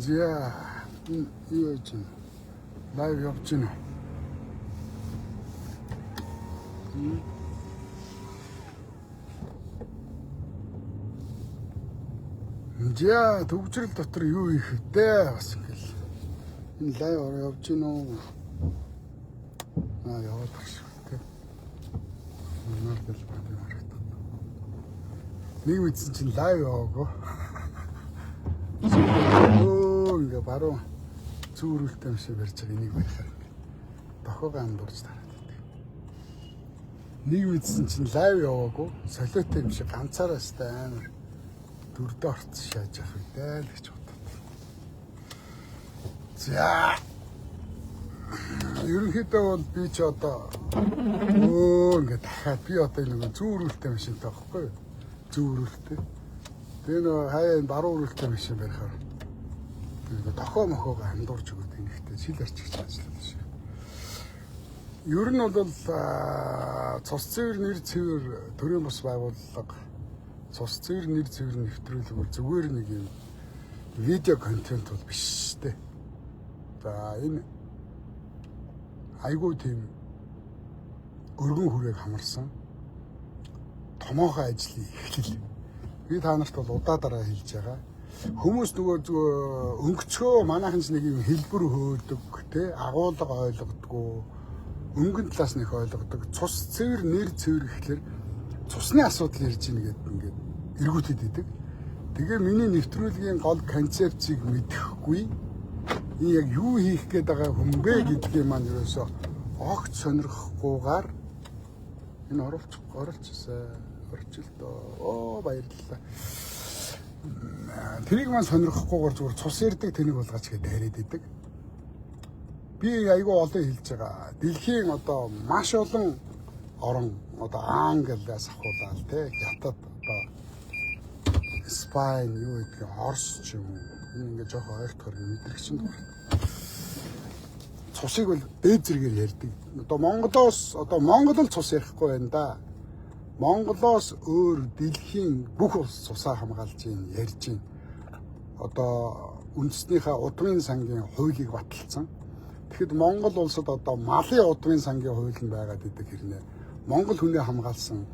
За юу яаж юм лайв явж байна. За төгжрөл дотор юу их вэ бас ингээл энэ лайв явж байна уу? Яваад багш тий. Манай л бод юм харагдав. Нэг мэдсэн чинь лайв яваагүй. Ингээ баруун зүүрүүлтэй юм шиг барьж байгаа энийг байхаар дохоогоо андуурч тараад байдаг. Нэг мэдсэн чинь лайв яваагүй, солиотой юм шиг ганцаараа стай амар дөрдөө орц шааж явах үедээ л гэж боддог. За ерөнхийдөө бол би ч одоо ингээ дахиад би одоо нэг зүүрүүлтэй машинтай байхгүй юу? Зүүрүүлтэй. Тэгээ нөө хаяа баруун үрэлтэй машин барихаар дохоо мохоогоо андуурч өгöd ингэхтэй шил арчигч ажиллаад шээ. Ер нь бол цус цэвэр нэр цэвэр төрийн бас байгууллага цус цэвэр нэр цэвэр нэвтрүүлэг зүгээр нэг юм видео контент бол биш дээ. За энэ айгуу тийм өргөн хүрээг хамарсан томоохон ажлын эхлэл. Би та нарт бол удаадараа хэлж байгаа. Хүмүүс нөгөө өнгөцгөө манайхан ч нэг юм хэлбэр хөөлдөг те агуулга ойлгодгоо өнгөн талаас нь их ойлгодог. Цус цэвэр нэр цэвэр гэхэлэр цусны асуудал ярьж ийн гэдэг ингээд эргүүлээд идэг. Тэгээ миний нэвтрүүлгийн гол концепцийг мэдэхгүй энэ яг юу хийх гээд байгаа хүн бэ гэдгийг маань ерөөсөө огт сонирхохгүйгээр энэ оруулчихсан. Орчлоо. Баярлалаа. Тэрийг маань сонирхохгүйгээр зүгээр цус ярддаг тэнийг болгаач гэдээ яриад идэг. Би айгүй олон хэлж байгаа. Дэлхийн одоо маш олон орон одоо Англиас ахуулаад те Хятад одоо Испани юу гэдэг Орос ч юм уу ингээ жоохон ойртохоор мэдрэгчин байна. Цусыг бол дээд зэрэгээр ярьдаг. Одоо Монгол л цус ярихгүй байна да. Монголоос өөр дэлхийн бүх улс цусаа хамгаалж ярьж байна. Одоо үндэснийхээ удмын сангийн хуулийг баталсан. Тэгэхэд Монгол улсад одоо малын удмын сангийн хууль нь байгаад идэг хэрнээ. Монгол хүний хамгаалсан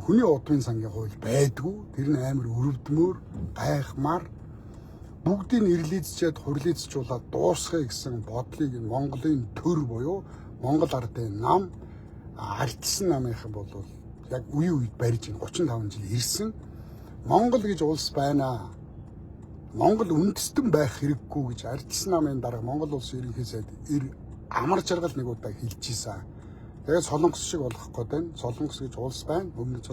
хүний удмын сангийн хууль байдгүй. Тэр нь амар өрөвдмөр, гайхмаар бүгдийг нэрлэжчихэд хурлицжуулаад дуусгая гэсэн бодлыг Монголын төр буюу Монгол ардын нам ардсан намынхан бол яг үе үед барьж 35 жил ирсэн. Монгол гэж улс байна. Монгол үндэстэн байх хэрэггүй гэж ардсан намын дарга Монгол улсын ерөнхий сайд амар жаргал нэг удаа хэлж ийсэн. Тэгээд Солонгос шиг болох гээд байна. Солонгос гэж улс байна. Өмнө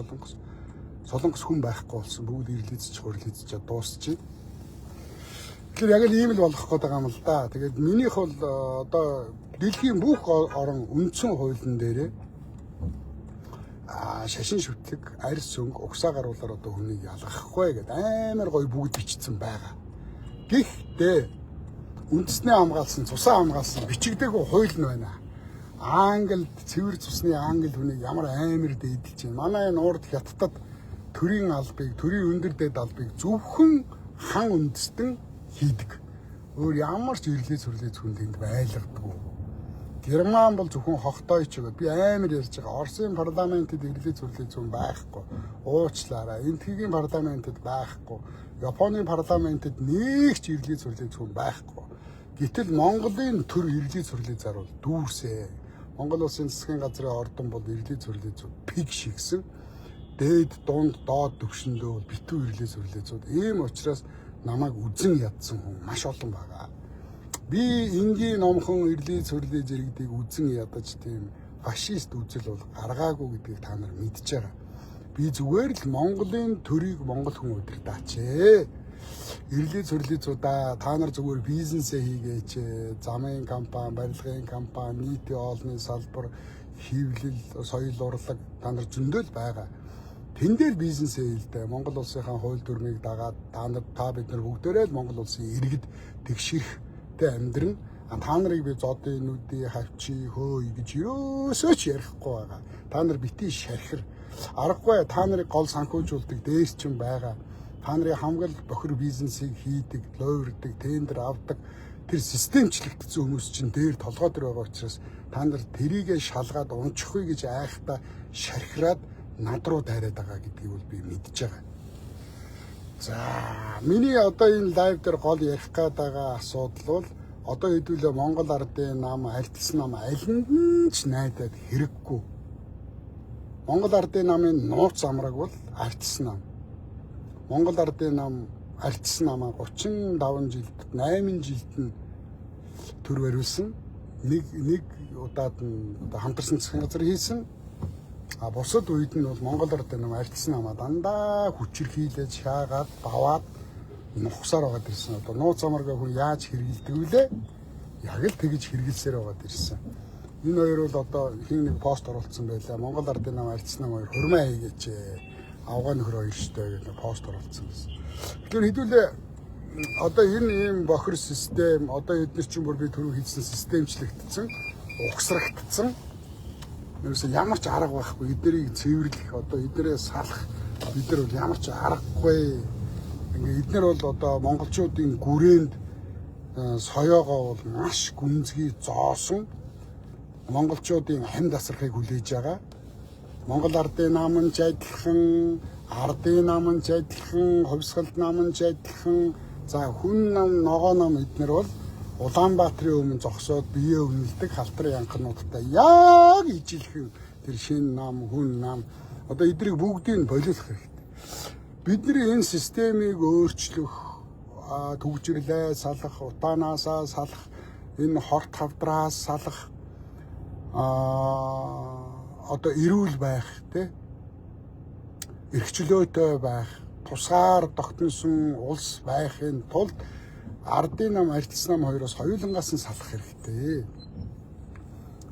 Солонгос хүн байхгүй болсон. Бүгд ирлээзч хурлицчаа дуусчих. Тэгэхээр яг л ийм л болох гээд байгаа юм л да. Тэгээд минийх бол одоо дэлхийн бүх орон үндсэн хуулийн дээрээ шашин шүтлэг, арьс өнгө, угсаа гаруулаар одоо хүнийг ялгахгүй гэдээ амар гоё бүгд бичсэн байгаа. Гэхдээ үндэснээ хамгаалсан, цусаа хамгаалсан бичигдээгүй хууль нь байна. Англид цэвэр цусны англи хүнийг ямар амар дээдэлж байна. Манай энэ урд Хятадд төрийн өндөр дээд албыг зөвхөн хан үндэстэн хийдэг. Өөр ямар ч ирлээ сүрлээ хүн тэнд байлгадаг. Герман бол зөвхөн хохтойч гэдэг. Би амар ярьж байгаа. Оросын парламентэд ирлээ зүрлээ зүүн байхгүй. Уучлаарай. Энтхийн парламентэд байхгүй. Японы парламентэд нэг ч ирлээ зүрлээ зүүн байхгүй. Гэтэл Монголын төр ирлээ зүрлээ зарвал дүүрсээ. Монгол улсын засгийн газрын ордон бол ирлээ зүрлээ зүүн пиг шигсэн. Дээд дунд доод төвшөндөө битүү ирлээ зүрлээ зүүн. Ийм учраас намайг үзэн ядсан хүн маш олон байгаа. Би энгийн номхон ирлээ цөрлөө зэрэгдийг үзэн ядаж тийм фашист үзэл бол гаргаагүй гэдгийг та нар мэдж байгаа. Би зүгээр л Монголын төрийг монгол хүн удирдаач. Ирлээ цөрлөө зудаа та нар зүгээр бизнесээ хийгээч. Замын компани, барилгын компани, нийтийн олонний салбар, хэвлэл, соёл урлаг та нар зөндөл байгаа. Тэн дээр бизнесээ хийлдэ. Монгол улсынхаа хууль дүрмийг дагаад та бид нар бүгдээрээ л Монгол улсын иргэд тэгшэрх амьдрын та нарыг би зодын нүдий хавчи хөөе гэж ерөөсөө ч ярихгүй байгаа. Та нар битгий шархир аргагүй та нарыг гол санхүүжүүлдэг дээс ч юм байгаа. та нарын хамгаал бохир бизнесийг хийдэг, лойрдог, тендер авдаг тэр системчлэгдсэн хүмүүс чинь дээр толгой дээр байгаа учраас та нар тэрийгэ шалгаад унчихгүй гэж айхтаа шархираад над руу дайраад байгаа гэдгийг бол би мэдж байгаа. За миний одоо энэ лайв дээр гол ярих гээд байгаа асуудал бол одоо хэдүүлээ Монгол ардын нам, альтсан нам алинд нь ч найдаад хэрэггүй. Монгол ардын намын нууц амраг бол альтсан нам. Монгол ардын нам альтсан намаа 35 жилд 8 жилд нь төр бариулсан. Нэг удаад нь хамтарсан засгийн газар хийсэн. А бусад үед нь бол Монгол ардын нам альтсан намаа дандаа хүчирхийлээд шаагаад даваад нухсаар байгаа дэрсэн. Одоо нууц амаргаа хүн яаж хэрэгэлдэг вүлээ? Яг л тэгж хэрэгэлсээр байгаа дэрсэн. Энэ хоёр бол одоо хин нэг пост оруулсан байлаа. Монгол ардын нам альтсан нам хоёр хурмаа хийгээч. Авгаа нөхөр хоёр штэ гэдэг пост оруулсан гэсэн. Тэгэхээр хэдүүлээ одоо энэ ийм бохир систем одоо эдгээр чинь бүр би түрүү хийсэн системчлэгдсэн, угсрагдсан. Ерөөсөө ямар ч арга байхгүй. Эднэрийг цэвэрлэх одоо эднэрээ салах бид нар бол ямар ч аргагүй. Ингээ эднэр бол одоо монголчуудын гүрээнд соёогоо бол маш гүнзгий зоосон монголчуудын амьд асархыг хүлээж байгаа. Монгол ардын намын ч адилхан, ардын намын ч адилхан, хувьсгалд намын ч адилхан, за хүн нам, ногоо нам эднэр бол Улаанбаатарын өмнө зогсоод бие үнэлдэг халтар янхнуудтай яг ижилхэн тэр шин нам, хүн нам одоо эднийг бүгдийг болиулах хэрэгтэй. Бидний энэ системийг өөрчлөх, төгжрлээ салах, утаанаасаа салах, энэ хорт хавдраас салах одоо эрүүл байх те эрхчлөөтэй байх тусгаар тогтносон улс байхын тулд ардын нам альтсан нам хоёроос хоёулангаас нь салах хэрэгтэй.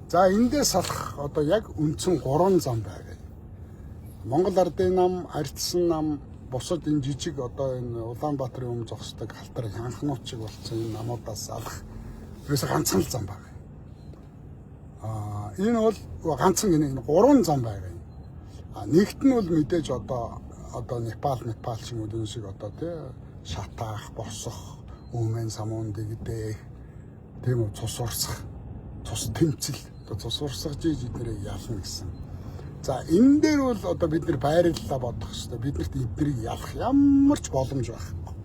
За эндээ салах одоо яг үндсэн 3 зам байгаа. Монгол ардын нам альтсан нам бусад энэ жижиг одоо энэ Улаанбаатарын өмнө зогсдог халтар хянхнууд шиг болсон энэ намуудаас салах ерөөсө ганцхан зам байгаа. Энэ бол ганцхан энэ 3 зам байгаа юм. Нэгт нь бол мэдээж одоо Непал шиг үдэн шиг одоо тий шатаах, босох, өмнө самуун дэгдэх, тийм үү цус урсах, цус тэмцэл, одоо цус урсгаж эднэрийг ялна гэсэн. За энэ дээр бол одоо бид нар байрлалаа бодох хэрэгтэй. Биднэрт эднэрийг ялах ямар ч боломж байхгүй.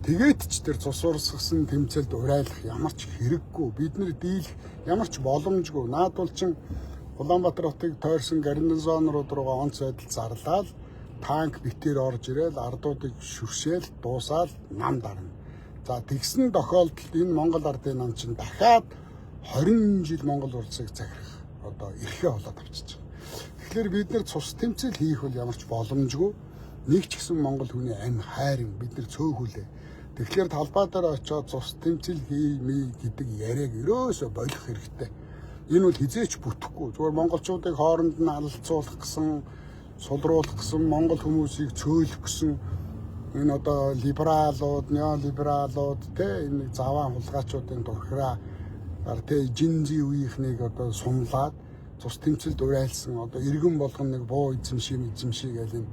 Тэгээд ч тэр цус урсгасан тэмцэлд урайлах ямар ч хэрэггүй. Бид нар дийлэх ямар ч боломжгүй. Наадвал чин Улаанбаатар хотыг тойрсон гарнизонрууд руугаа онц байдал зарлаад танк битээр орж ирээл ардуудыг шүршээл дуусаад нам дарна. За тэгсэн тохиолдолд энэ Монгол ардын нам чинь дахиад 20 жил Монгол улсыг захирах одоо эрхээ болоод авчиж байгаа. Тэгэхээр бид нар цус тэмцэл хийх бол ямар ч боломжгүй. Нэг ч гэсэн Монгол хүний амь хайрын бид нар цөөхүлээ. Тэгэхээр талбай дээр очиод цус тэмцэл хиймээ гэдэг яриаг ерөөсө болох хэрэгтэй. Энэ бол хизээч бүтэхгүй. Зүгээр монголчуудыг хооронд нь алалцуулах гэсэн, сулруулах гэсэн, монгол хүмүүсийг цөөлөх гэсэн энэ одоо либералууд, неолибералууд те энэ заваан хулгайчуудын дурхраа те жинзи үеийнхнийг одоо сумлаад цус тэмцэлд урайлсан одоо иргэн болгон нэг буу эзэмшиг гэж энэ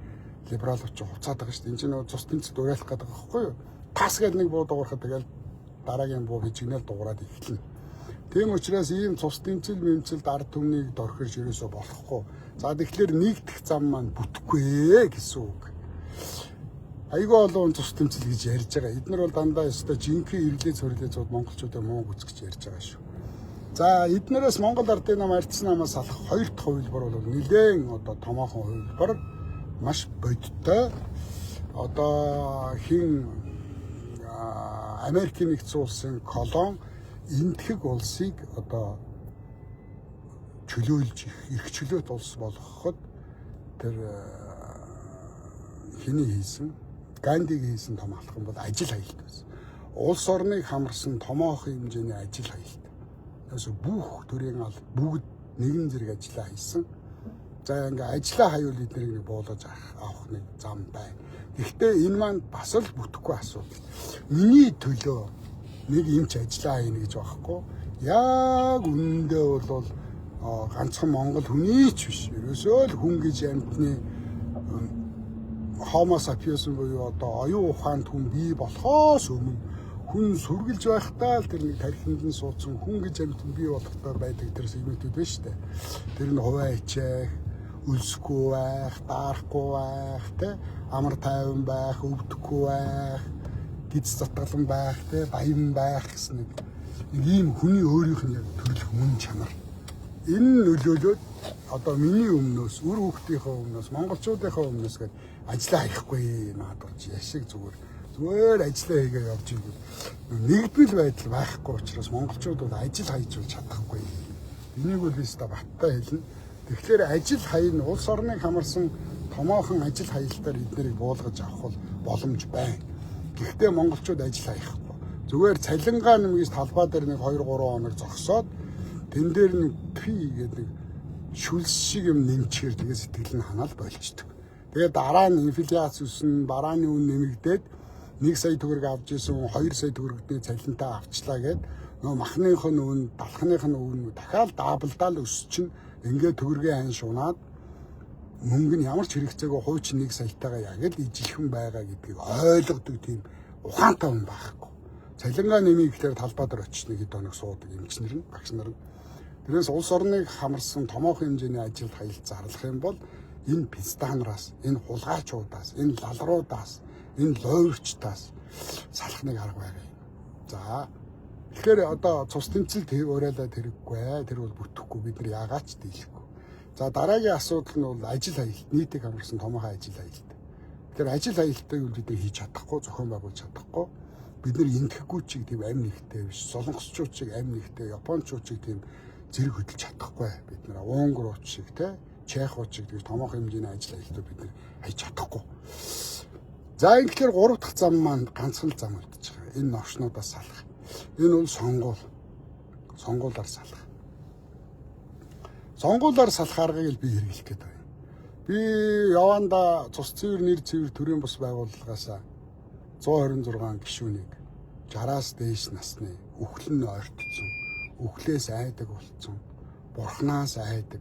либералууд ч хуцаад байгаа шүү дээ. Энд чинь цус тэмцэлд урайлах гэдэг байхгүй юу? Тас гэдэг нэг буу дуурахад тэгэл дараагийн буу хичгнэл дуурайд эхэлнэ. Тийм учраас ийм цус тэмцэл мэмцэлд ард түмнийг дорхирж ерөөсө болохгүй. За тэгэхээр нэгдэх зам маань бүтэхгүй гэсэн үг. Айгүй олон цус тэмцэл гэж ярьж байгаа. Эднэр бол дандаа өстой жинхэнэ ирлээ цорилээ зууд монголчуудаа муу гүц гэж ярьж байгаа шүү. За эднэрээс Монгол ардын нам альтсан намаас салах хоёр дахь хувилбар бол нэлээд одоо томоохон хувилбар маш бодиттой. Одоо хин Америкийн нэгдсэн улсын колон энтхэг улсыг одоо чөлөөлж эрх чөлөөт улс болгоход тэр хиний хийсэн Гандиг хийсэн том алхам бол ажил хаялт байсан. Улс орныг хамарсан томоохон хэмжээний ажил хаялт. Тэрс бүх төрийн алба бүгд нэгэн зэрэг ажиллаа хийсэн. За ингээ ажиллаа хаяул эднийг буулгаж авах нэг зам байна. Гэхдээ энэ маань бас л бүтэхгүй асуудал. Миний төлөө нэг юмч ажиллаа хийнэ гэж байхгүй. Яг үнэндээ бол ганцхан Монгол хүний ч биш. Ерөөсөө л хүн гэж амьтны Homo sapiens буюу одоо оюун ухаанд хүн бий болохоос өмнө хүн сүргэлж байхдаа л тэр нэг тархинд нь суудсан хүн гэж амьтан бий болохдоо байдаг тэр сегментүүд байна шүү дээ. Тэр нь хуваа ичээх, өлсөхгүй байх, даарахгүй байх, тэ амар тайван байх, өвдөхгүй байх, гиз затгалан байх, тэ баян байх гэсэн нэг ийм хүний өөрийнх нь яг төрөлх мөн чанар. Энэ нөлөөлөд одоо миний өмнөөс, үр хүүхдийнхээ өмнөөс, монголчуудынхаа өмнөөс гээд ажиллаа хийхгүй наадварч яшиг зүгээр ажиллаа хийгээ явж ивэл нэгдмэл байдал байхгүй учраас монголчууд бол ажил хайж чадахгүй. Энийг бол биста баттай хэлнэ. Тэгэхээр ажил хаян улс орныг хамарсан томоохон ажил хаялтаар эднэрийг буулгаж авах бол боломж байна. Гэхдээ монголчууд ажил хаяхгүй. Зүгээр цалингаа нэмгээс талбай дээр нэг 2-3 хоног зогсоод тэн дээр нэг гэдэг шүлс шиг юм нэмчихэр тэгээ сэтгэл нь ханаал болчдөг. Тэгээ дараа нь инфляц үснэ, барааны үн нэмэгдээд 1 сая төгрөг авч исэн 2 сая төгрөгний цалинтай авчлаа гэд нөө махных нь үн, далхных нь үн дахиад даблдаал өсчин ингээд төгрөгийн хань шунаад мөнгө нь ямар ч хэрэгцээгүй хуучин 1 саятайгаа яг л ижилхэн байгаа гэдгийг ойлгодог тийм ухаантай хүн байхгүй. Цалингаа нэмий гэхээр талбай дээр очиж нэг хэд хоног суудаг эмчнэр нь, багш нар нь. Тэрээс улс орныг хамарсан томоохон хэмжээний ажил хаялт зарлах юм бол энэ пистанраас, энэ хулгайчуудаас, энэ лалруудаас, энэ лойрчтаас салахныг арга байгаа юм. За тэгэхээр одоо цус тэмцэл уриалаад хэрэггүй. Тэр бол бүтэхгүй, бид нар яагаач дийлэхгүй. За дараагийн асуудал нь бол ажил хаялт, нийтийг хамарсан томоохон ажил хаялт. Тэгэхээр ажил хаялтыг бид нар хийж чадахгүй, зохион байгуулж чадахгүй. Бид нар энтгэхгүй чиг тийм амь нэгтэй биш, солонгосчууд чиг амь нэгтэй, японочууд чиг тийм зэрэг хөдөлж чадахгүй. Бид нар Унгрууд шиг те, Чехууд шиг тийм томоохон хэмжээний ажил хаялтыг бид нар хийж чадахгүй. За ингэхээр 3 дахь зам маань ганцхан зам үлдэж байгаа. Энэ новшнуудаас салах. Энэ бол сонгуулаар салах. Сонгуулаар салах аргыг би хэрэглэх гээд байна. Би яванда цус цэвэр нэр цэвэр төрийн бус байгууллагаас 126 гишүүнийг 60-аас дээш насны өхлөн ойртсон, өхлөөс айдаг болцсон, бурхнаас айдаг.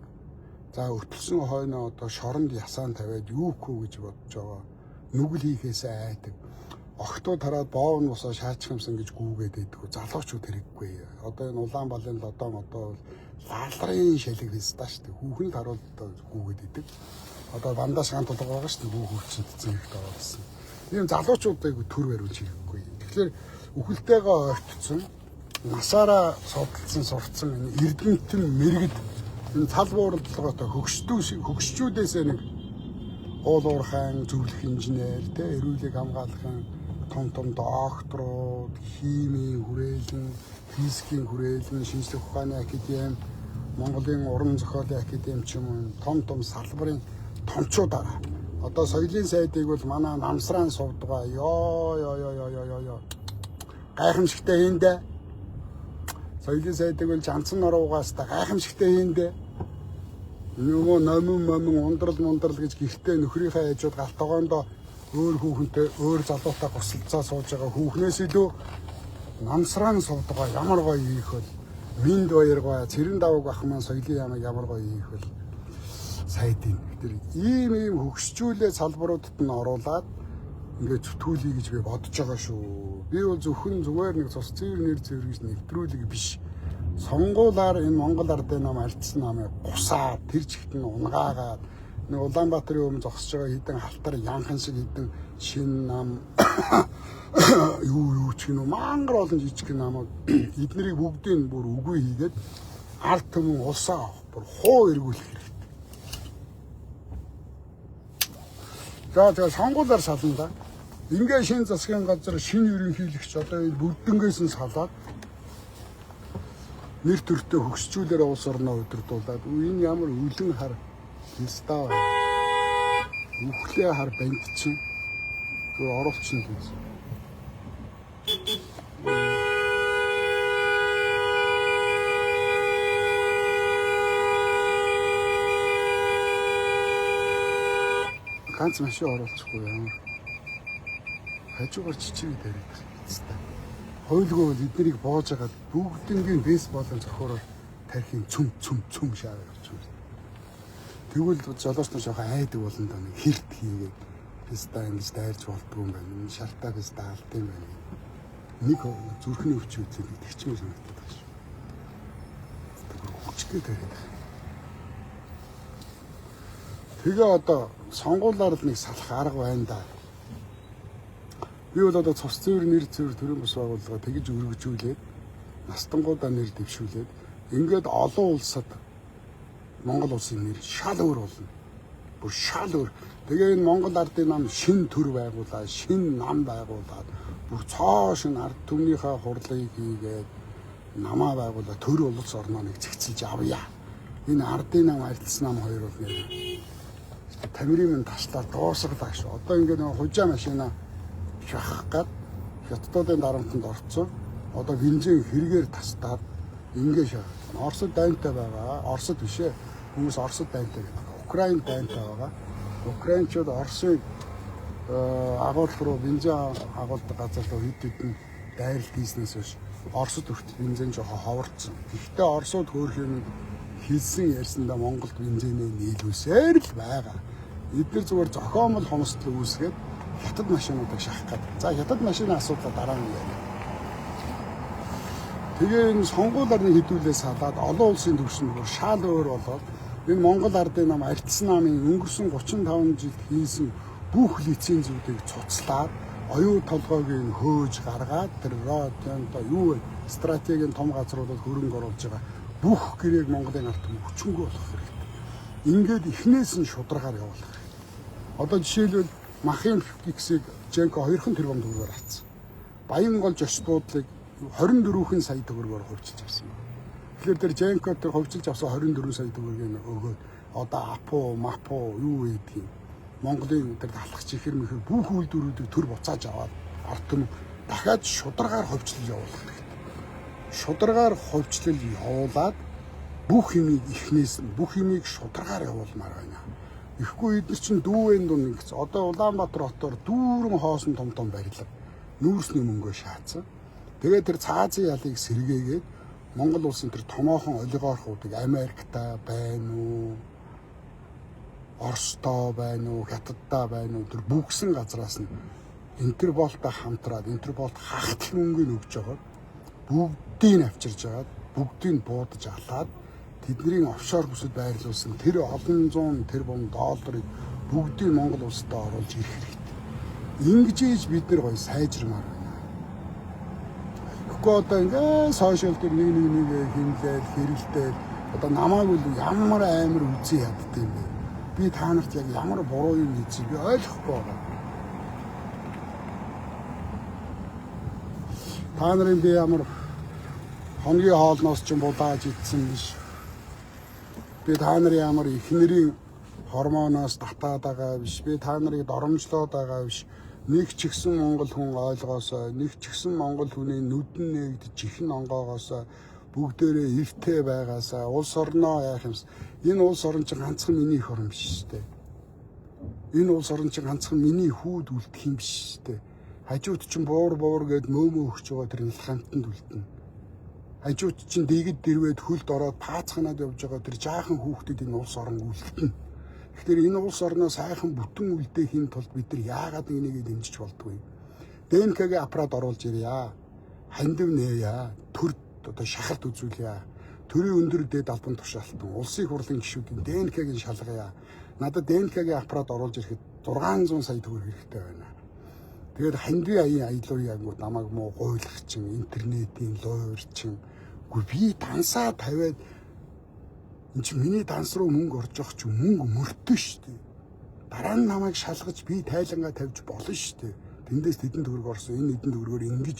За өртөлсөн хойноо одоо шоронд ясаан тавиад юухгүй гэж бодож байгаа. Нүгэл хийхээсээ айдаг. Огтуд хараад боовн босоо шаачих юмсан гэж гүүгээд байдгүй. Залуучууд хэрэггүй. Одоо энэ Улаанбаалын лодон одоо лалрын шалэг фестаа шүү дээ. Хүүхэн л харуул гүүгээд байдаг. Одоо бандаж гант толгой байгаа шүү дээ. Хүүхэлчэд зэрэгт орсон. Ийм залуучуудыг төр бариулж хэрэггүй. Тэгэхээр үхэлтэйгээ ойртсон, насаараа содолцсон, сурцсан эрдэмтэн мэрэгд энэ цал буураллагатай хөгшчүүдээс нэг уул уурхайн зөвлөх инженер, эрүүлэг хамгаалахын том докторууд, химийн хүрээлэн, физикийн хүрээлэн, шинжлэх ухааны академи, Монголын уран зохиолын академи ч юм уу том салбарын томчуудаараа. Одоо соёлын сайдыг бол манай намсраан сувдгаа ёо. Гайхамшигтай хийндэ. Соёлын сайдыг бол жанцсан нуруугаас та гайхамшигтай хийндэ. Нөгөө номон ундрал гэж гихтээ нөхрийнхээ хажууд галт тогоондоо өөр хүүхэнтэй өөр залуутай госолцоо сууж байгаа хүүхнээс илүү намсраан сувдгаа ямар гоё ийх бол минд баяргаа цэрэн даваг ах маань соёлын ямаг ямар гоё ийх бол сайдын. Тэр ийм хөгшчүүлээ салбаруудад нь оруулаад ингээд зүтгүүлье гэж би бодож байгаа шүү. Би бол зүгээр нэг цус цэвэр нэр цэвэр гэж нэвтрүүлэг биш. Сонгуулаар энэ Монгол ардын нам альцсан намыг гусаад тэр чигт нь унгаагаад нэг Улаанбаатарын өмнө зогсож байгаа хідэн халтар янхан шиг хідэн шин нам юу ч гэнэ мангар олон жижиг намууд эднэрийг бүгдийг бүр үгүй хийгээд ард түмэн улсаа бүр хуу эргүүлэх хэрэгтэй. За сонгуулаар сална да. Ингээ шин засгийн газар шинэ ерөнхийлөгч одоо бүгднгээс нь салаад нэр төртөө хөгсчүүлээр улс орноо удирдуулаад энэ ямар өлөн хар стаа үхлээ хар бандчин зөв оруулчин л үз. Ганц машин оруулахгүй юм. Хажуугаар чичиг дээрээ хэвчээ. Хойлгоо эднийг боож агаад бүгднийг бейсболын зохиороор тархийн цүм шаавар авчихсан. Тэгвэл жолооч нар жоохон айдаг болно даа нэг хэрт хийгээд писта ингэж дайрч болдгүй юм байна. Энэ шартаа писта алт юм байна. Нэг зүрхний өвч үзэл тэгчмээ санагдаад байна шүү. Тэр хүчтэй тарих. Тэгээ одоо сонгуулиар л нэг салах арга байна да. Би бол одоо цус цэвэр нэр цэвэр төрийн бус байгууллага тэгж өргөжүүлээд настангуудаа нэр дэвшүүлээд ингээд олон улсад Монгол улсын нэр шал өөр болно. Бүр шал өөр. Тэгээ энэ Монгол ардын нам шин төр байгуулаад, шин нам байгуулаад, бүр цоо шин ард түмнийхээ хурлыг хийгээд намаа байгуулаад төр улс орноо нэг зэгцэлж авъя. Энэ ардын нам, арилц нам хоёр бол нэр тамирын минь ташлаад дуусгалаа шүү. Одоо ингээд нэг хужаа машина шахах гад хятадуудын дарамтанд орцсон. Одоо бензин хэрэгээр тастаад ингээ шахах. Оросд дайнтай байгаа. Оросд биш ээ. Хүмүүс Оросд дайнтай гэдэг. Украин дайнтай байгаа. Украинчууд Оросын агуулга руу бензин агуулдаг газар руу хэд хэдэн дайралт хийснээс биш Оросд хүртэл бензин жоохон ховорцсон. Гэхдээ Оросууд хөөх юм хэлсэн ярьсандаа Монголд бензинээ нийлүүлсээр л байгаа. Эдгээр зүгээр зохиомл хомсдол үүсгээд хятад машинуудыг шахах гэдэг. За хятад машины асуудал дараа нь яа. Тэгээ энэ сонгуулиар нэг хэдүүлээ салаад олон улсын төвшөнд бүр шал өөр болоод энэ Монгол ардын нам арилсан намын өнгөрсөн 35 жилд хийсэн бүх лицензүүдийг цуцлаад оюу толгойг нь хөөж гаргаад тэр ротонто юу вэ? Стратегийн том газруудад хөрөнгө оруулж байгаа бүх гэрээг Монголын ард түмэн хүчнэгөө болгох хэрэгтэй. Ингээд эхнээс нь шударгаар явуулах хэрэгтэй. Одоо жишээлбэл махын фиксийг Женко 2 тэрбум төгрөгөөр авсан. Баянгол жошд буудлыг 24 сая төгрөгөөр хувьчилж авсан байна. Тэгэхээр тэр Женко тэр хувьчилж авсан 24 сая төгрөгийг өгөөд одоо апо, мапо юу гэдэг юм. Монголын тэр талах чихэр мэхэр бүх үйлдвэрүүдийг төр буцааж аваад ард түмэн дахиад шударгаар хувьчлал явуулах хэрэгтэй. Шударгаар хувьчлал явуулаад бүх юмыг эхнээс нь бүх юмыг шударгаар явуулмаар байна. Ихгүй эдгээр чинь дүүвэн дунд нэгц. Одоо Улаанбаатар хотоор дүүрэн хоосон том барилга нүүрсний мөнгөө шаацсан. Тэгээд тэр цаазын ялыг сэргээгээд Монгол улсын тэр томоохон олигархуудыг Америкта байна уу, Оростой байна уу, Хятадтай байна уу тэр бүгсэн газраас нь Интерполтой хамтраад Интерполд хахт мөнгөний өгж байгаа. Бүгдийг авчирж агаад бүгдийг буудаж алаад тэдний офшор бүсэд байрлуулсан тэр олон зуун тэрбум долларыг бүгдийг Монгол улсад оруулж ирэх хэрэгтэй. Ингэж ийж бид нар гоё сайжрамаар байна. Тэгэхгүй одоо ингээ сошиал дээр нэг хэмлээл хэрэлдээл одоо намайг л ямар амар үзий яддаг юм бэ? Би та нарт яг ямар буруу юм хийчихээ би ойлгохгүй байгаа. Та нарын би ямар хоногийн хоолноос ч будааж идсэн биш. Би та нарын ямар их нэрийн гормоноос татаад байгаа биш. Би та нарыг доромжлоод байгаа биш. Нэг ч ихсэн Монгол хүн ойлгоосоо, нэг ч ихсэн Монгол хүний нүдэн нэгдэж ихэн онгоогоосоо бүгдээрээ эвтэй байгаасаа улс орноо яах юмс. Энэ улс орн чинь ганцхан миний их орн биш шүү дээ. Энэ улс орн чинь ганцхан миний хүүд үлдэх юм биш шүү дээ. Хажууд чинь буур гээд мөөмөө өгч байгаа тэр нэлхамтанд үлдэнэ. Хажууд чинь дэгэд дэрвээд хөлд ороод паацханаад явж байгаа тэр жаахан хүүхдэд энэ улс орн үлдэнэ. Тэгэхээр энэ улс орноо сайхан бүтэн үлдээхийн тулд бид нар яагаад энийг дэмжиж болдгүй. ДНК-гийн аппарат оруулж ирье. Хандив нээе. Төр одоо шахалт үзүүлье. Төрийн өндөр дээд албан тушаалтан улсын хурлын гишүүдийн ДНК-гийн шалгая. Надад ДНК-гийн аппарат оруулж ирэхэд 600 сая төгрөг хэрэгтэй байна. Тэгээд хандив аяллаа ягууд намайг муу гуйлахчин, интернетийн лойрчин. Би дансаа тавиад энэ чи миний данс руу мөнгө орж явах чи мөнгө мөрдөө шүү дээ. Дараа нь намайг шалгаж би тайлангаа тавьж болно шүү дээ. Тэндээс тэдэн төгрөг орсон. Энэ хэдэн төгрөгөөр ингэж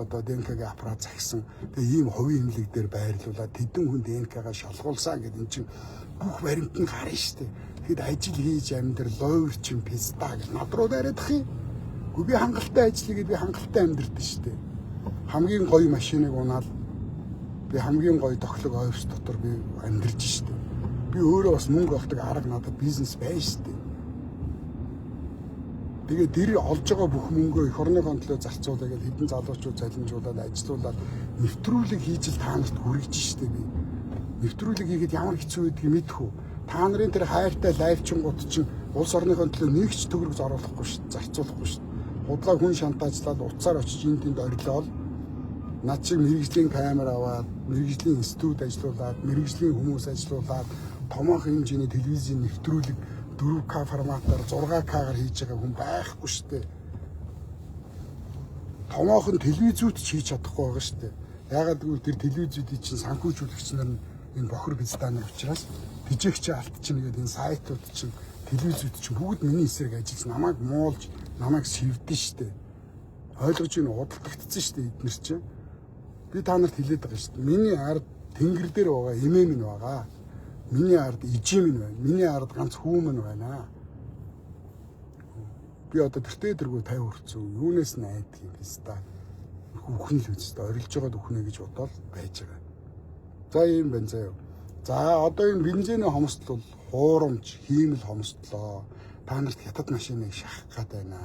одоо ДНК-гийн аппарат захисан. Тэгээ ийм хувийн хэмлэг дээр байрлуулаад тэдэн хүн ДНК-гаа шалгуулсан гэдэг энэ чинь бүх баримт нь гарна шүү дээ. Тэгэхэд ажил хийж амьдрал лойрчин писта гэж над руу дараадах юм. Гэхдээ би хангалттай ажиллая гэдээ би хангалттай амьдрдэн шүү дээ. Хамгийн гоё машиныг унаал би хамгийн гоё тохлог офис дотор би амьдарч штэ. Би өөрөө бас мөнгө олдог арга надад бизнес байна штэ. Тэгээ тэр олж байгаа бүх мөнгөө эх орныхон төлөө зарцуулаа гэж хэдэн залуучууд залимжуулаад ажилуулаад нэвтрүүлэг хийж л та нарт хүргэж штэ би. Нэвтрүүлэг хийгээд ямар хэцүү байдгийг мэдэх үү? Та нарын тэр хайртай лайвчингууд чинь улс орныхоо төлөө нэг ч төгрөг зориулахгүй шүү дээ. Зарцуулахгүй шүү дээ. Худлаа хүн шантаажлаад утсаар очиж энд тэнд орилоод над шиг мэрэгжлийн камер аваад, мэрэгжлийн институт ажиллуулад, мэрэгжлийн хүмүүс ажиллуулад, томоохон хэмжээний телевизийн нэвтрүүлэг 4К форматаар 6К-гаар хийж байгаа хүн байхгүй шүү дээ. Томоохон телевизүүд ч хийж чадахгүй байгаа шүү дээ. Яагаад гэвэл тэр телевизүүдийн чинь санхүүжүүлэгч нар нь энэ бохир пизданаар учраас тижээгч алдчихна гэдэг энэ сайтууд чинь телевизүүд чинь бүгд миний эсрэг ажиллаж намайг муулж, намайг сэвдэн шүү дээ. Ойлгож ийн удалдагдсан шүү дээ эднэр чинь. Би та нарт хэлээд байгаа шүү дээ. Миний ард тэнгэр дээр байгаа эмээ минь байгаа. Миний ард ижим минь байна. Миний ард ганц хүү минь байна. Би одоо тэртээ тэргүй 50 хүрсэн. Юунаас нь айдаг юм бэ ста. Үхэн л үстэй орилж байгаа үхнэ гэж бодоод байж байгаа. За ийм байна заяа. За одоо энэ бензиний хомсдол бол хуурамч, хиймэл хомсдлоо. Та нарт хятад машиныг шахах гээд байна.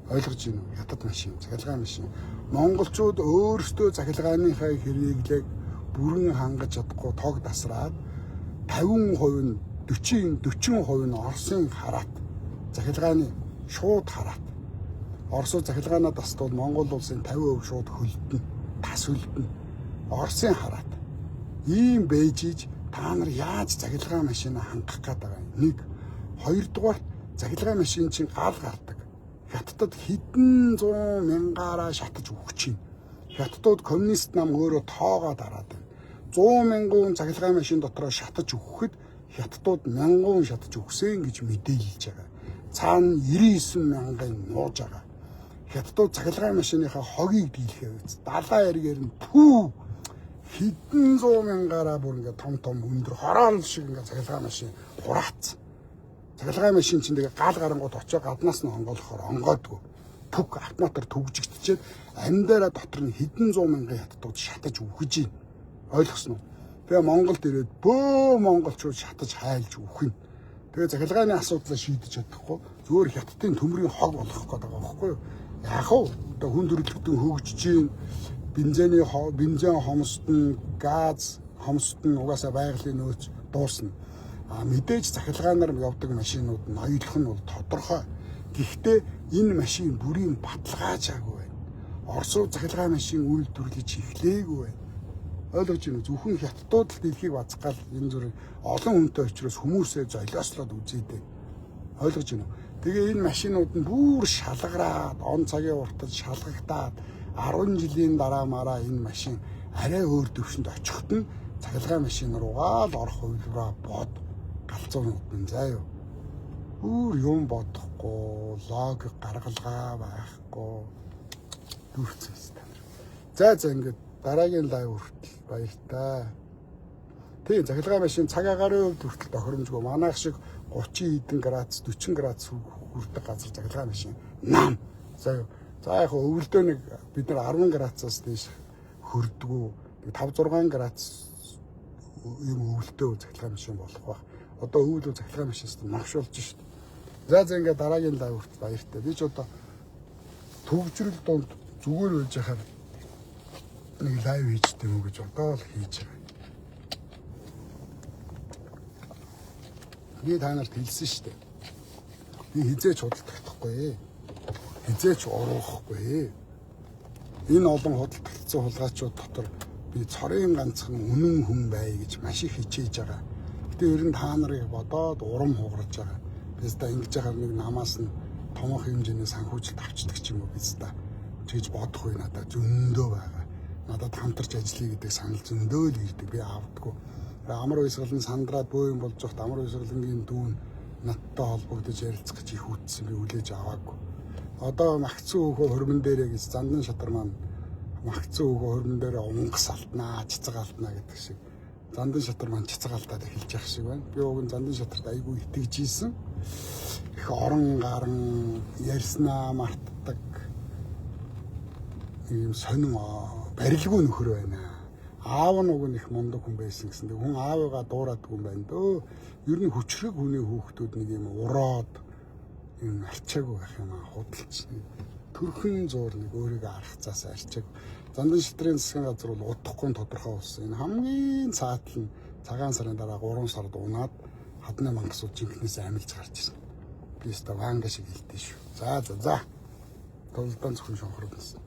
Ойлгож байна уу? Хятад машин, цахилгаан машин. Монголчууд өөрсдөө цахилгааныхаа хэрэглээг бүрэн хангаж чадахгүй тог тасраад 50% нь 40% нь Оросын хараат. Цахилгааны шууд хараат. Оросоо цахилгаанаа тасдвал Монгол улсын 50% шууд хөлдөн, тас хөлдөн. Оросын хараат. Ийм бэжиж та нар яаж цахилгаан машинаа хангах гээд байгаа юм? Нэг, хоёрдугаар цахилгаан машин чинь гал гардаг. Хятадд хэдэн 100 мянгаараа шатаж өгч юм. Хятадууд коммунист нам өөрөө тоогоо дараад байна. 100 мянган цахилгаан машин дотроо шатаж өгөхөд хятадууд 1000 шатаж өгсөн гэж мэдээлж байгаа. Цаана 99 мянган нууж байгаа. Хятадууд цахилгаан машиныхаа хогийг дийлэхээ үз. Далайн эргээр нь пүү хэдэн 100 мянгаараа бүр ингээ том өндөр хороол шиг ингээ цахилгаан машин хураац. Цахилгаан машин чинь тэгээ гал гарангууд очоо гаднаас нь онгоолохоор онгоодгүй. Пүк автоматар төгжигдчихэд амьдаараа дотор нь хэдэн 100 мянган хятадууд шатаж өгөж юм. Ойлгосноо. Тэгээ Монголд ирээд бөө монголчууд шатаж хайлж өгөх нь. Тэгээ цахилгааны асуудлаа шийдэж чадахгүй зөвөр хятадын төмрийн хог болгох гэдэг байгаа байхгүй юу? Яг уу одоо хүн төрөлхтөн хөгжиж чинь бензин хомсдон, газ хомсдон угаасаа байгалийн нөөц дуусна. Мэдээж цахилгаанаар явдаг машинууд нь ноёлох нь бол тодорхой. Гэхдээ энэ машин бүрийн баталгаажаагүй байна. Оросууд цахилгаан машин үйлдвэрлэж эхлэегүй байна. Ойлгож байна уу? Зөвхөн хятадууд л дэлхийг бацгаал энэ зүрх олон хүнтэй учраас хүмүүсээ золиослоод үзээдээ. Ойлгож байна уу? Тэгээ энэ машинууд нь бүр шалгараад, он цагийн уртад шалгагдаад 10 жилийн дараа мараа энэ машин арай өөр төвшөнд очиход нь цахилгаан машин руугаа л орох хувилбараа бод галзуунууд нь заяа. Өөр юм бодохгүй, логик гаргалгаа байхгүй. Дүрцээс. За ингээд дараагийн лайв хүртэл баяртай. Тийм цахилгаан машин цаг агарын хувьд хүртэл тохиромжгүй. Манайх шиг 30 хэдэн градус, 40 градус хүрдэг газар цахилгаан машин нам. За яг өвөлдөө нэг бид нар 10 градусаас дээш хөрдгөө 5-6 градус юм өвөлдөө цахилгаан машин болох байх. Одоо өвөлдөө цахилгаан машинаас навшуулж шít. За ингээд дараагийн лайв хүртэл баяртай. Би ч одоо төгжрөл донд зүгээр байж хахаар нэг лайв хийжтэй мө гэж одоо л хийж байгаа. Би та нарт хэлсэн шүү дээ. Би хизээч худалдахдаггүй. Хизээч уруухгүй. Энэ олон худалдагдсан хулгайчууд дотор би цорын ганцхан үнэн хүн бай гэж маш их хичээж байгаа. Гэтэ ер нь та нарыг бодоод урам хугарч байгаа. Бис та ингэж яхаар нэг намаас нь томох хэмжээний санхүүжилт авчдаг ч юм уу бис та. Тэгж бодохгүй надад зөндөө байгаа. Надад хамтарч ажиллая гэдэг санал зөндөө л ирдэг. Би авдаггүй. Амар уйсгалан сандраад бөө юм болж захт амар уйсгалангийн дүүн надтай холбогдож ярилцах гэж их үтсэн би үлээж аваагүй. Одоо магцсан өөхөө хөрмөн дээрээ гэж зандан шатар маань магцсан өөхөө хөрмөн дээрээ унгас алтнаа, цэцэг алтнаа гэдэг шиг. Зандан шатар маань цэцэг алдаад эхэлж явах шиг байна. Би уг нь зандан шатарт айгүй итгэж ийсэн. Их орон гарan ярьснаа мартдаг. Ийм сонин барилгүй нөхөр байна. Аав нь уг нь их мундаг хүн байсан гэсэн. Хүн аавыгаа дуурайдаг хүн байна дөө. Ер нь хүчрэг хүний хүүхдүүд нэг юм уроод юм арчаагүй байх юм худалч. төрхөн зуур нэг өөрийгөө аргацаас арчиг. Зандан шитрийн засгийн газар бол удахгүй тодорхой болсон. Энэ хамгийн цаатал нь цагаан сарын дараа 3 сард унаад хадны мангасууд жинхнээс амилж гарч ирсэн. Би өстө ванга шиг хэлдэг шүү. За. Толдон зөвхөн шонхордсон.